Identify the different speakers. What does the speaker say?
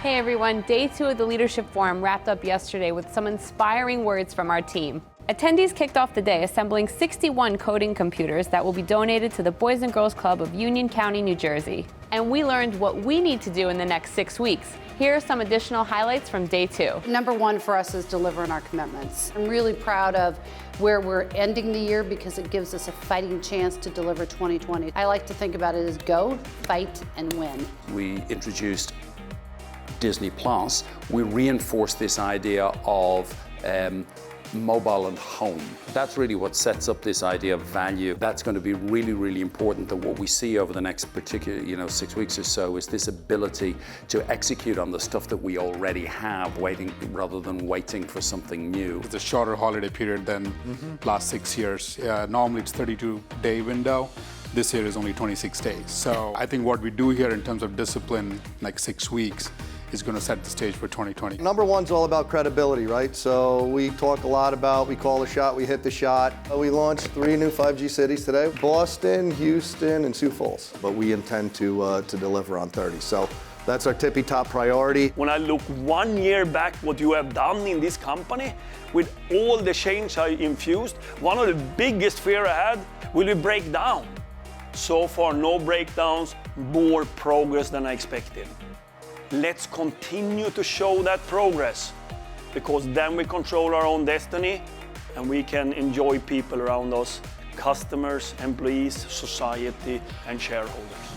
Speaker 1: Hey everyone, day 2 of the Leadership Forum wrapped up yesterday with some inspiring words from our team. Attendees kicked off the day assembling 61 coding computers that will be donated to the Boys and Girls Club of Union County, New Jersey. And we learned what we need to do in the next 6 weeks. Here are some additional highlights from day 2.
Speaker 2: Number 1 for us is delivering our commitments. I'm really proud of where we're ending the year because it gives us a fighting chance to deliver 2020. I like to think about it as go, fight, and win.
Speaker 3: We introduced Disney Plus. We reinforced this idea of mobile and home. That's really what sets up this idea of value. That's going to be really, really important, that what we see over the next particular, 6 weeks or so is this ability to execute on the stuff that we already have, rather than waiting for something new.
Speaker 4: It's a shorter holiday period than last 6 years. Normally it's 32-day window. This year is only 26 days. So I think what we do here in terms of discipline, like 6 weeks, is going to set the stage for 2020.
Speaker 5: Number 1's all about credibility, right? So we talk a lot about, we call the shot, we hit the shot. We launched 3 new 5G cities today: Boston, Houston, and Sioux Falls. But we intend to deliver on 30. So that's our tippy top priority.
Speaker 6: When I look 1 year back, what you have done in this company, with all the change I infused, one of the biggest fear I had, will we break down? So far, no breakdowns, more progress than I expected. Let's continue to show that progress, because then we control our own destiny and we can enjoy people around us, customers, employees, society, and shareholders.